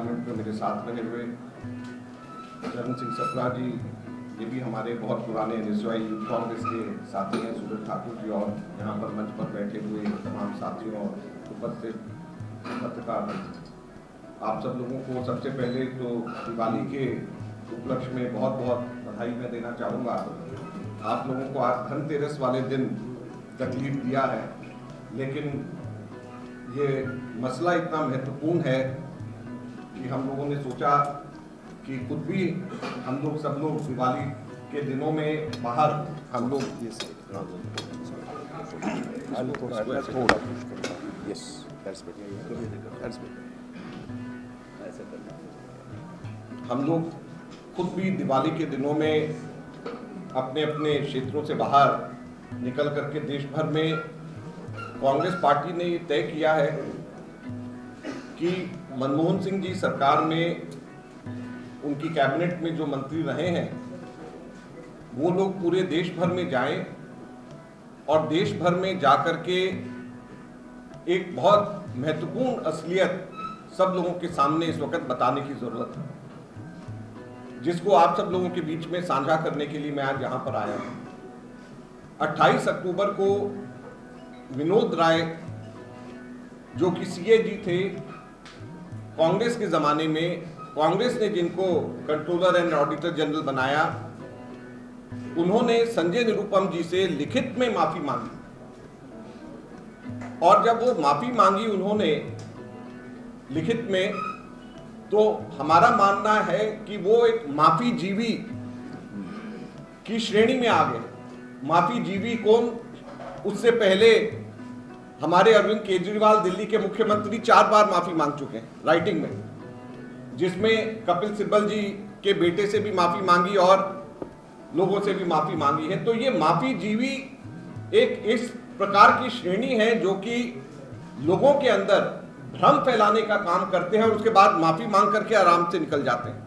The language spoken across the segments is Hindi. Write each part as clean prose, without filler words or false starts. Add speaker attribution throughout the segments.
Speaker 1: पार्लियामेंट में मेरे साथ रहे हुए चरण सिंह सप्रा जी, ये भी हमारे बहुत पुराने NSY यूथ कांग्रेस के साथी हैं, सूरज ठाकुर जी, और यहाँ पर मंच पर बैठे हुए तमाम साथियों और उपस्थित पत्रकार, आप सब लोगों को सबसे पहले तो दिवाली के उपलक्ष्य में बहुत बहुत बधाई मैं देना चाहूँगा। आप लोगों को आज धनतेरस वाले दिन तकलीफ दिया है, लेकिन ये मसला इतना महत्वपूर्ण है कि हम लोगों ने सोचा कि खुद भी हम लोग सब लोग दिवाली के दिनों में बाहर हम लोग हम लोग खुद भी दिवाली के दिनों में अपने अपने क्षेत्रों से बाहर निकल करके देश भर में कांग्रेस पार्टी ने ये तय किया है कि मनमोहन सिंह जी सरकार में उनकी कैबिनेट में जो मंत्री रहे हैं वो लोग पूरे देश भर में जाएं और देश भर में जाकर के एक बहुत महत्वपूर्ण असलियत सब लोगों के सामने इस वक्त बताने की जरूरत है, जिसको आप सब लोगों के बीच में साझा करने के लिए मैं आज यहाँ पर आया हूँ। 28 अक्टूबर को विनोद राय जो कि CAG थे, कांग्रेस के जमाने में कांग्रेस ने जिनको कंट्रोलर एंड ऑडिटर जनरल बनाया, उन्होंने संजय निरुपम जी से लिखित में माफी मांगी, और जब वो माफी मांगी उन्होंने लिखित में, तो हमारा मानना है कि वो एक माफी जीवी की श्रेणी में आ गए। माफी जीवी कौन? उससे पहले हमारे अरविंद केजरीवाल दिल्ली के मुख्यमंत्री 4 बार माफी मांग चुके हैं राइटिंग में, जिसमें कपिल सिब्बल जी के बेटे से भी माफी मांगी और लोगों से भी माफी मांगी है। तो ये माफी जीवी एक इस प्रकार की श्रेणी है जो कि लोगों के अंदर भ्रम फैलाने का काम करते हैं और उसके बाद माफी मांग करके आराम से निकल जाते हैं।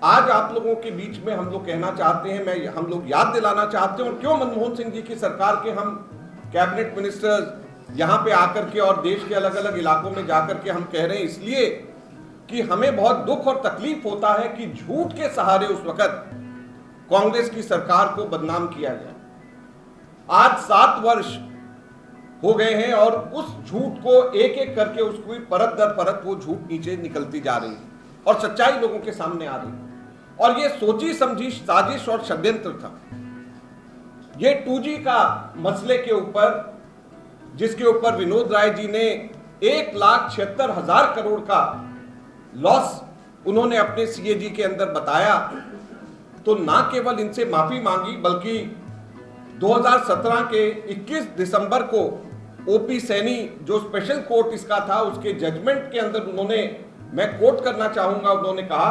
Speaker 1: आज आप लोगों के बीच में हम लोग कहना चाहते हैं, हम लोग याद दिलाना चाहते हैं, और क्यों मनमोहन सिंह जी की सरकार के हम कैबिनेट मिनिस्टर्स यहाँ पे आकर के और देश के अलग अलग इलाकों में जाकर के हम कह रहे हैं, इसलिए कि हमें बहुत दुख और तकलीफ होता है कि झूठ के सहारे उस वक्त कांग्रेस की सरकार को बदनाम किया गया। आज 7 वर्ष हो गए हैं और उस झूठ को एक एक करके उसको परत दर परत वो झूठ नीचे निकलती जा रही है और सच्चाई लोगों के सामने आ रही है। और ये सोची समझी साजिश और षड्यंत्र था। ये 2G का मसले के ऊपर, जिसके ऊपर विनोद राय जी ने 1,76,000 करोड़ का लॉस उन्होंने अपने CAG के अंदर बताया, तो ना केवल इनसे माफी मांगी बल्कि 2017 के 21 दिसंबर को OP सैनी जो स्पेशल कोर्ट इसका था, उसके जजमेंट के अंदर उन्होंने, मैं कोट करना चाहूंगा, उन्होंने कहा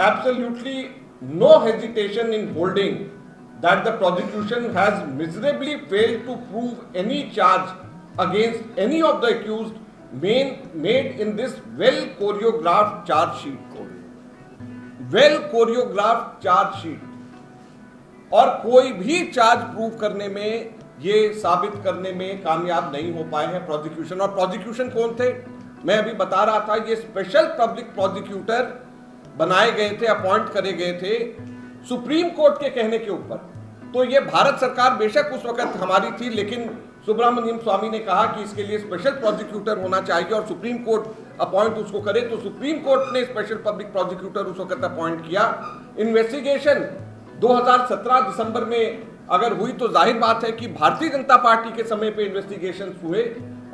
Speaker 1: absolutely no hesitation in holding that the prosecution has miserably failed to prove any charge against any of the accused made in this well choreographed chargesheet. Well choreographed chargesheet, और कोई भी चार्ज प्रूव करने में, ये साबित करने में कामयाब नहीं हो पाए हैं प्रोसिक्यूशन। और प्रोसिक्यूशन कौन थे? मैं अभी बता रहा था, ये स्पेशल पब्लिक प्रोसिक्यूटर बनाए गए थे, अपॉइंट करे गए थे सुप्रीम कोर्ट के कहने के ऊपर। तो ये भारत सरकार बेशक उस वक्त हमारी थी, लेकिन सुब्रमण्यम स्वामी ने कहा कि इसके लिए स्पेशल प्रोसिक्यूटर होना चाहिए और सुप्रीम कोर्ट अपॉइंट उसको करे, तो सुप्रीम कोर्ट ने स्पेशल पब्लिक प्रोसिक्यूटर उस वक्त अपॉइंट किया। इन्वेस्टिगेशन 2017 दिसंबर में अगर हुई तो जाहिर बात है कि भारतीय जनता पार्टी के समय पे इन्वेस्टिगेशन हुए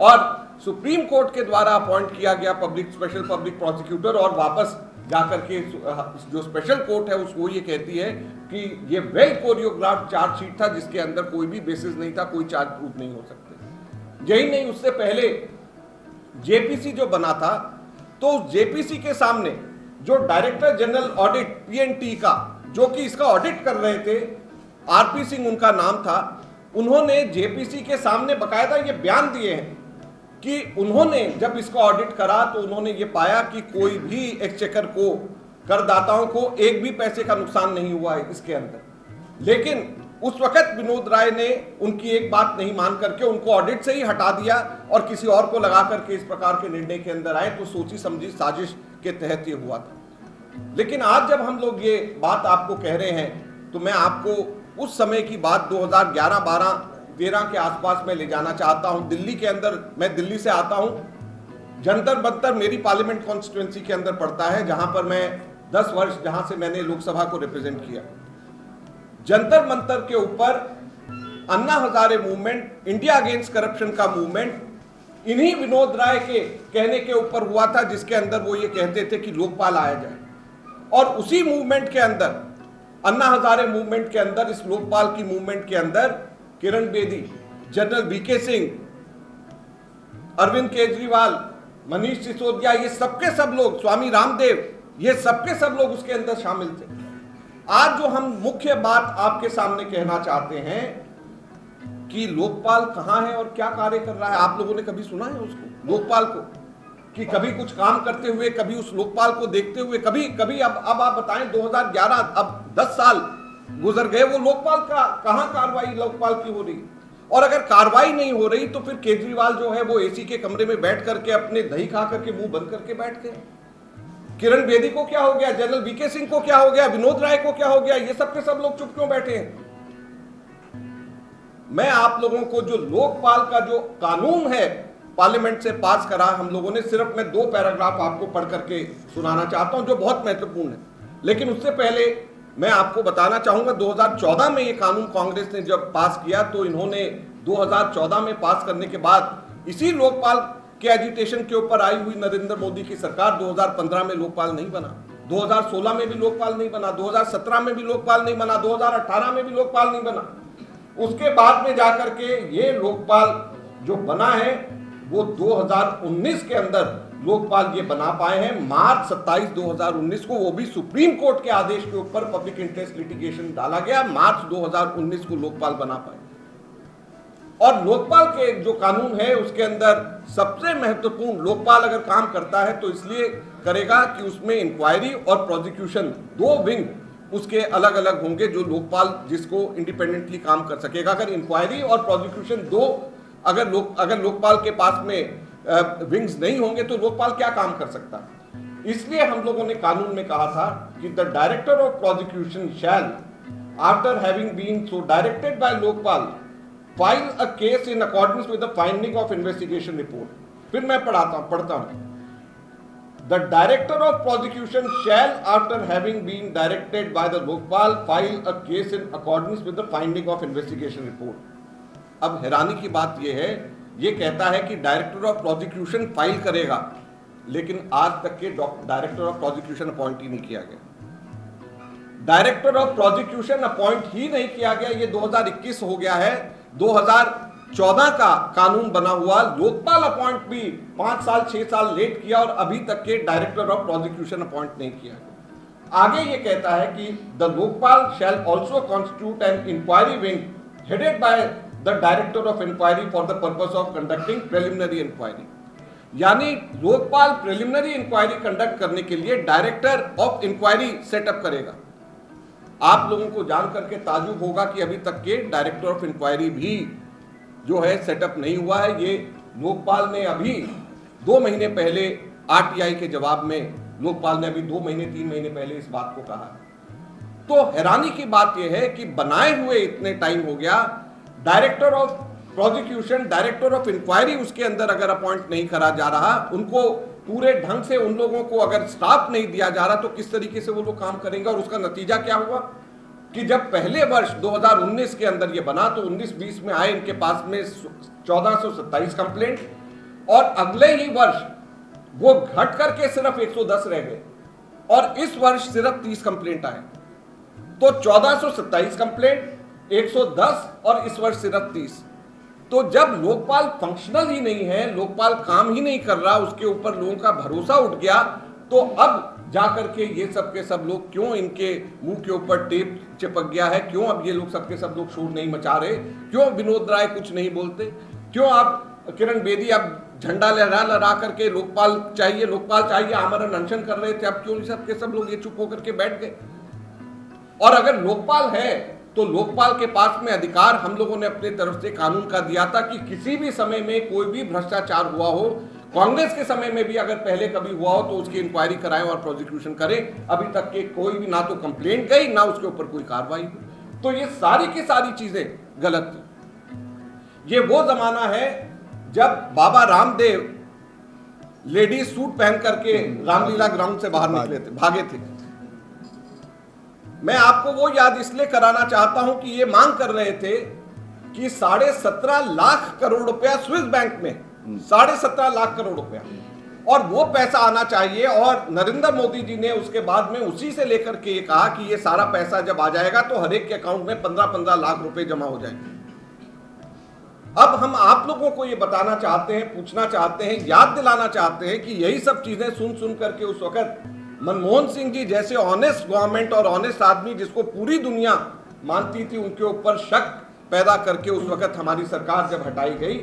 Speaker 1: और सुप्रीम कोर्ट के द्वारा अपॉइंट किया गया स्पेशल पब्लिक प्रोसिक्यूटर, और वापस जाकर के जो स्पेशल कोर्ट है उसको ये कहती है कि ये वेल कोरियोग्राफ्ड चार्जशीट था जिसके अंदर कोई भी बेसिस नहीं था, कोई चार्ज प्रूफ नहीं हो सकते। यही नहीं, उससे पहले JPC जो बना था, तो JPC के सामने जो डायरेक्टर जनरल ऑडिट PNT का, जो कि इसका ऑडिट कर रहे थे, RP सिंह उनका नाम था, उन्होंने JPC के सामने बकायदा ये बयान दिए हैं कि उन्होंने जब इसका ऑडिट करा तो उन्होंने ये पाया कि कोई भी एक्सचेकर को, करदाताओं को एक भी पैसे का नुकसान नहीं हुआ है इसके अंदर। लेकिन उस वक्त विनोद राय ने उनकी एक बात नहीं मान करके उनको ऑडिट से ही हटा दिया और किसी और को लगा करके इस प्रकार के निर्णय के अंदर आए, तो सोची समझी साजिश के तहत ये हुआ था। लेकिन आज जब हम लोग ये बात आपको कह रहे हैं तो मैं आपको उस समय की बात 2011, 12, 13 के आसपास में ले जाना चाहता हूं। दिल्ली के अंदर, मैं दिल्ली से आता हूं, जंतर मंतर मेरी पार्लियामेंट कॉन्स्टिट्यूएंसी के अंदर पड़ता है, जहां पर मैं 10 वर्ष जहां से मैंने लोकसभा को रिप्रेजेंट किया। जंतर मंतर के ऊपर Anna Hazare movement, India against corruption का मूवमेंट इन्हीं विनोद राय के कहने के ऊपर हुआ था, जिसके अंदर वो ये कहते थे कि लोकपाल आया जाए। और उसी मूवमेंट के अंदर, अन्ना हजारे मूवमेंट के अंदर, इस लोकपाल की मूवमेंट के अंदर किरण बेदी, जनरल वीके सिंह, अरविंद केजरीवाल, मनीष सिसोदिया, ये सबके सब लोग, स्वामी रामदेव, ये सबके सब लोग उसके अंदर शामिल थे। आज जो हम मुख्य बात आपके सामने कहना चाहते हैं कि लोकपाल कहां है और क्या कार्य कर रहा है। आप लोगों ने कभी सुना है उसको, लोकपाल को, कि कभी कुछ काम करते हुए, कभी उस लोकपाल को देखते हुए, कभी अब आप बताएं 2011, अब 10 साल गुजर गए, वो लोकपाल का कहां कार्रवाई लोकपाल की हो रही। और अगर कार्रवाई नहीं हो रही तो फिर केजरीवाल जो है वो एसी के कमरे में बैठ करके अपने दही खा करके मुंह बंद करके बैठ गए। किरण बेदी को क्या हो गया, जनरल वीके सिंह को क्या हो गया, विनोद राय को क्या हो गया, ये सब के सब लोग चुप क्यों बैठे हैं। मैं आप लोगों को जो लोकपाल का जो कानून है पार्लियामेंट से पास करा हम लोगों ने, सिर्फ मैं 2 पैराग्राफ आपको पढ़ करके सुनाना चाहता हूं जो बहुत महत्वपूर्ण है। लेकिन उससे पहले मैं आपको बताना चाहूंगा, 2014 में ये कानून कांग्रेस ने जब पास किया तो इन्होंने 2014 में पास करने के बाद इसी लोकपाल के एजिटेशन के ऊपर आई हुई नरेंद्र मोदी की सरकार 2015 में लोकपाल नहीं बना, 2016 में भी लोकपाल नहीं बना, 2017 में भी लोकपाल नहीं बना, 2018 में भी लोकपाल नहीं बना। उसके बाद में जाकर के ये लोकपाल जो बना है वो 2019 के अंदर लोकपाल ये बना पाए हैं। मार्च 27, 2019 को, वो भी सुप्रीम कोर्ट के आदेश के ऊपर पब्लिक इंटरेस्ट लिटिगेशन डाला गया, मार्च 2019 को लोकपाल बना पाए। और लोकपाल के जो कानून है उसके अंदर सबसे महत्वपूर्ण, लोकपाल अगर काम करता है तो इसलिए करेगा कि उसमें इंक्वायरी और प्रोसिक्यूशन 2 विंग उसके अलग अलग होंगे, जो लोकपाल जिसको इंडिपेंडेंटली काम कर सकेगा। अगर इंक्वायरी और प्रोसिक्यूशन 2 अगर लोकपाल के पास में विंग्स नहीं होंगे तो लोकपाल क्या काम कर सकता है। इसलिए हम लोगों ने कानून में कहा था कि the director of prosecution shall, after having been so directed by Lokpal, file a case in accordance with the finding of investigation report. फिर मैं पढ़ता हूं। The director of prosecution shall, after having been directed by the Lokpal, file a case in accordance with the finding of investigation report. अब हैरानी की बात यह है, ये कहता है कि डायरेक्टर ऑफ प्रोसिक्यूशन फाइल करेगा, लेकिन आज तक के डायरेक्टर ऑफ प्रोसिक्यूशन अपॉइंट ही नहीं किया गया। डायरेक्टर ऑफ प्रोसिक्यूशन अपॉइंट ही नहीं किया गया, ये 2021 हो गया है। 2014 का कानून बना हुआ, लोकपाल अपॉइंट भी 5 साल 6 साल लेट किया और अभी तक के डायरेक्टर ऑफ प्रोसिक्यूशन अपॉइंट नहीं किया गया। आगे ये कहता है कि the Lokpal shall also constitute an inquiry wing headed by the director of inquiry for the purpose of conducting preliminary inquiry. यानी लोकपाल प्रिलिमिनरी इंक्वायरी कंडक्ट करने के लिए डायरेक्टर ऑफ इंक्वायरी सेटअप करेगा। आप लोगों को जान करके ताजुब होगा कि अभी तक के डायरेक्टर ऑफ इंक्वायरी भी जो है सेटअप नहीं हुआ है। ये लोकपाल ने अभी 2 महीने पहले आरटीआई के जवाब में लोकपाल ने अभी 2 महीने 3 महीने पहले इस बात को कहा। तो हैरानी की बात यह है कि बनाए हुए इतने टाइम हो गया, director of prosecution, director of inquiry उसके अंदर अगर अपॉइंट नहीं करा जा रहा, उनको पूरे ढंग से उन लोगों को अगर स्टाफ नहीं दिया जा रहा तो किस तरीके से वो लोग काम करेंगे। और उसका नतीजा क्या हुआ कि जब पहले वर्ष 2019 के अंदर ये बना तो 19-20 में आए इनके पास में 1427 कंप्लेंट और अगले ही वर्ष वो घट करके सिर्फ 110 रह गए और इस वर्ष सिर्फ 30 कंप्लेंट आए। तो 1427 कंप्लेंट, 110 और इस वर्ष सिर्फ 30। तो जब लोकपाल फंक्शनल ही नहीं है, लोकपाल काम ही नहीं कर रहा, उसके ऊपर लोगों का भरोसा उठ गया, तो अब जाकर के ये सब के सब लोग क्यों इनके मुंह के ऊपर टेप चिपक गया है, क्यों अब ये लोग सबके सब लोग शोर नहीं मचा रहे, क्यों विनोद राय कुछ नहीं बोलते, क्यों आप किरण बेदी अब झंडा लहरा लहरा करके लोकपाल चाहिए आमरण अनशन कर रहे थे, अब क्यों सब के सब लोग ये चुप होकर के बैठ गए। और अगर लोकपाल है तो लोकपाल के पास में अधिकार हम लोगों ने अपने तरफ से कानून का दिया था कि किसी भी समय में कोई भी भ्रष्टाचार हुआ हो, कांग्रेस के समय में भी अगर पहले कभी हुआ हो तो उसकी इंक्वायरी कराएं और प्रोसिक्यूशन करें। अभी तक के कोई भी ना तो कंप्लेंट गई ना उसके ऊपर कोई कार्रवाई हुई। तो ये सारी की सारी चीजें गलत थी। ये वो जमाना है जब बाबा रामदेव लेडीज सूट पहन करके रामलीला ग्राउंड से बाहर निकले थे, भागे थे। मैं आपको वो याद इसलिए कराना चाहता हूं कि ये मांग कर रहे थे कि 17.5 लाख करोड़ रुपया स्विस बैंक में, 17.5 लाख करोड़ रुपया, और वो पैसा आना चाहिए। और नरेंद्र मोदी जी ने उसके बाद में उसी से लेकर के ये कहा कि ये सारा पैसा जब आ जाएगा तो हर एक के अकाउंट में 15-15 लाख रुपए जमा हो जाएंगे। अब हम आप लोगों को ये बताना चाहते हैं, पूछना चाहते हैं, याद दिलाना चाहते हैं कि यही सब चीजें सुन सुन करके उस वक्त मनमोहन सिंह जी जैसे ऑनेस्ट गवर्नमेंट और ऑनेस्ट आदमी जिसको पूरी दुनिया मानती थी, उनके ऊपर शक पैदा करके उस वक्त हमारी सरकार जब हटाई गई,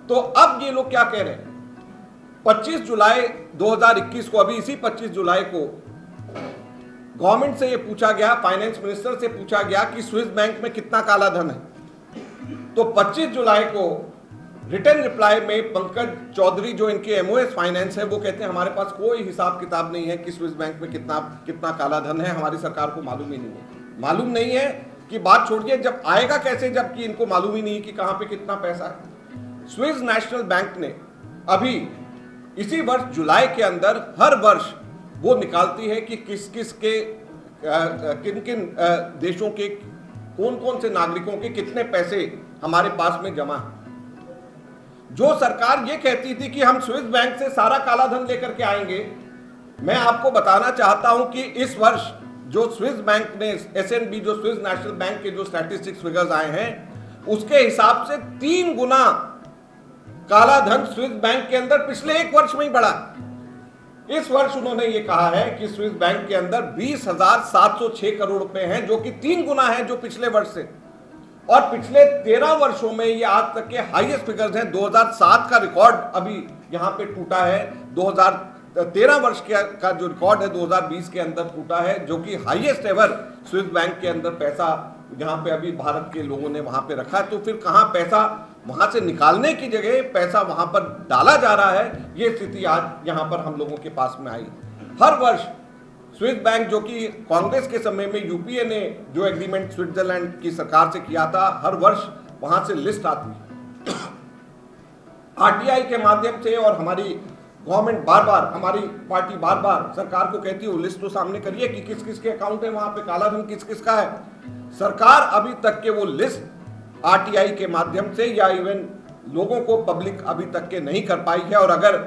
Speaker 1: तो अब ये लोग क्या कह रहे हैं? 25 जुलाई 2021 को, अभी इसी 25 जुलाई को गवर्नमेंट से ये पूछा गया, फाइनेंस मिनिस्टर से पूछा गया कि स्विस बैंक में कितना काला धन है। तो 25 जुलाई को रिटर्न रिप्लाई में पंकज चौधरी जो इनके एमओएस फाइनेंस है वो कहते हैं हमारे पास कोई हिसाब किताब नहीं है कि स्विस बैंक में कितना काला धन है, हमारी सरकार को मालूम ही नहीं है। मालूम नहीं है कि बात छोड़िए, जब आएगा कैसे जबकि इनको मालूम ही नहीं कि कहां पे कितना पैसा है। स्विस नेशनल बैंक ने अभी इसी वर्ष जुलाई के अंदर हर वर्ष वो निकालती है कि किस किस के किन किन देशों के कौन कौन से नागरिकों के कितने पैसे हमारे पास में जमा है। जो सरकार ये कहती थी कि हम स्विस बैंक से सारा काला धन लेकर के आएंगे, मैं आपको बताना चाहता हूं कि इस वर्ष जो स्विस बैंक ने एसएनबी, जो स्विस नेशनल बैंक के जो स्टैटिस्टिक्स फिगर्स आए हैं, उसके हिसाब से 3 गुना काला धन स्विस बैंक के अंदर पिछले 1 वर्ष में ही बढ़ा। इस वर्ष उन्होंने ये कहा है कि स्विस बैंक के अंदर 20,706 करोड़ रुपए हैं, जो कि 3 गुना है जो पिछले वर्ष से। और पिछले 13 वर्षों में ये आज तक के हाईएस्ट फिगर्स हैं। 2007 का रिकॉर्ड अभी यहां पे टूटा है, 2013 वर्ष का जो रिकॉर्ड है 2020 के अंदर टूटा है, जो कि हाईएस्ट एवर स्विस बैंक के अंदर पैसा यहां पे अभी भारत के लोगों ने वहां पे रखा है। तो फिर कहां पैसा वहां से निकालने की जगह पैसा वहां पर डाला जा रहा है, ये स्थिति आज यहां पर हम लोगों के पास में आई। हर वर्ष स्विस बैंक, जो कि कांग्रेस के समय में यूपीए ने जो एग्रीमेंट स्विट्जरलैंड की सरकार से किया था, हर वर्ष वहां से लिस्ट आती है आरटीआई के माध्यम से, और हमारी गवर्नमेंट बार बार, हमारी पार्टी बार बार सरकार को कहती है वो लिस्ट तो सामने करिए कि किस किस के अकाउंट है वहां पे काला धन, किस किस का है। सरकार अभी तक के वो लिस्ट आरटीआई के माध्यम से या इवन लोगों को पब्लिक अभी तक के नहीं कर पाई है। और अगर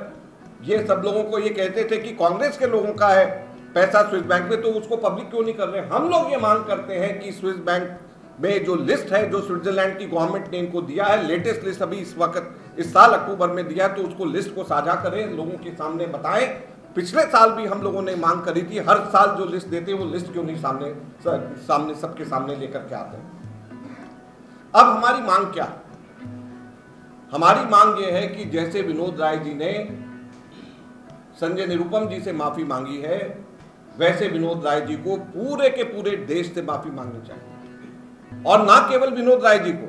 Speaker 1: ये सब लोगों को ये कहते थे कि कांग्रेस के लोगों का है पैसा स्विस बैंक में, तो उसको पब्लिक क्यों नहीं कर रहे? हम लोग ये मांग करते हैं कि स्विस बैंक में जो लिस्ट है, जो स्विट्जरलैंड की गवर्नमेंट ने इनको दिया है, लेटेस्ट लिस्ट अभी इस वक्त इस साल अक्टूबर में दिया है, तो उसको लिस्ट को साझा करें, लोगों के सामने बताएं। पिछले साल भी हम लोगों ने मांग करी थी, हर साल जो लिस्ट देते हैं वो लिस्ट क्यों नहीं सामने सबके सामने लेकर के आते हैं। अब हमारी मांग क्या? हमारी मांग ये है कि जैसे विनोद राय जी ने संजय निरुपम जी से माफी मांगी है, वैसे विनोद राय जी को पूरे के पूरे देश से माफी मांगनी चाहिए। और ना केवल विनोद राय जी को,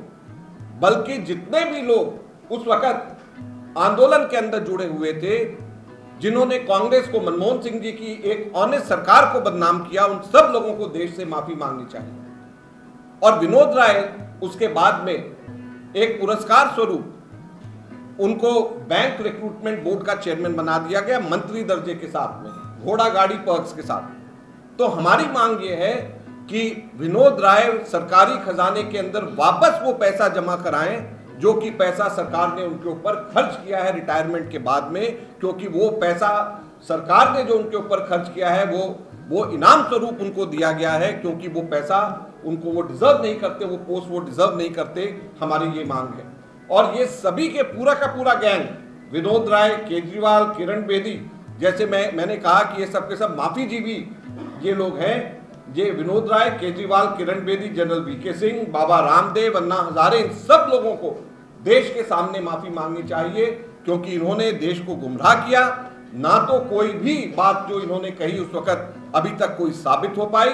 Speaker 1: बल्कि जितने भी लोग उस वक्त आंदोलन के अंदर जुड़े हुए थे, जिन्होंने कांग्रेस को, मनमोहन सिंह जी की एक ऑनेस्ट सरकार को बदनाम किया, उन सब लोगों को देश से माफी मांगनी चाहिए। और विनोद राय उसके बाद में एक पुरस्कार स्वरूप उनको बैंक रिक्रूटमेंट बोर्ड का चेयरमैन बना दिया गया, मंत्री दर्जे के साथ में, घोड़ा गाड़ी पर्क्स के साथ। तो हमारी मांग ये है कि विनोद राय सरकारी खजाने के अंदर वापस वो पैसा जमा कराएं जो कि पैसा सरकार ने उनके ऊपर खर्च किया है रिटायरमेंट के बाद में, क्योंकि वो पैसा सरकार ने जो उनके ऊपर खर्च किया है वो इनाम स्वरूप उनको दिया गया है, क्योंकि वो पैसा उनको वो डिजर्व नहीं करते, वो पोस्ट वो डिजर्व नहीं करते। हमारी ये मांग है। और ये सभी के पूरा का पूरा गैंग, विनोद राय, केजरीवाल, किरण बेदी, जैसे मैंने कहा कि ये सब के सब माफीजीवी ये लोग हैं। ये विनोद राय, केजरीवाल, किरण बेदी, जनरल वीके सिंह, बाबा रामदेव, अन्ना हजारे, इन सब लोगों को देश के सामने माफी मांगनी चाहिए, क्योंकि इन्होंने देश को गुमराह किया। ना तो कोई भी बात जो इन्होंने कही उस वक्त अभी तक कोई साबित हो पाई,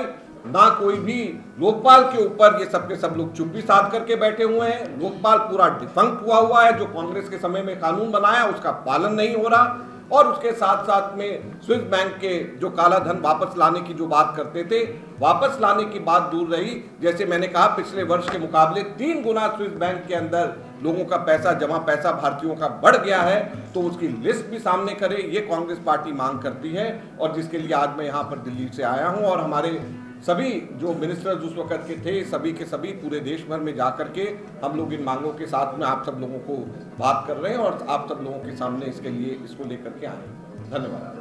Speaker 1: ना कोई भी लोकपाल के ऊपर ये सब के सब लोग चुप्पी साध करके बैठे हुए हैं। लोकपाल पूरा डिफंक्ट हुआ है। जो कांग्रेस के समय में कानून बनाया उसका पालन नहीं हो रहा, और उसके साथ साथ में स्विस बैंक के जो काला धन वापस लाने की जो बात करते थे, वापस लाने की बात दूर रही। जैसे मैंने कहा, पिछले वर्ष के मुकाबले 3 गुना स्विस बैंक के अंदर लोगों का पैसा, जमा पैसा भारतीयों का बढ़ गया है, तो उसकी लिस्ट भी सामने करे, ये कांग्रेस पार्टी मांग करती है। और जिसके लिए आज मैं यहाँ पर दिल्ली से आया हूँ, और हमारे सभी जो मिनिस्टर्स उस वक्त के थे, सभी के सभी पूरे देश भर में जाकर के हम लोग इन मांगों के साथ में आप सब लोगों को बात कर रहे हैं, और आप सब लोगों के सामने इसके लिए इसको लेकर के आए हैं। धन्यवाद।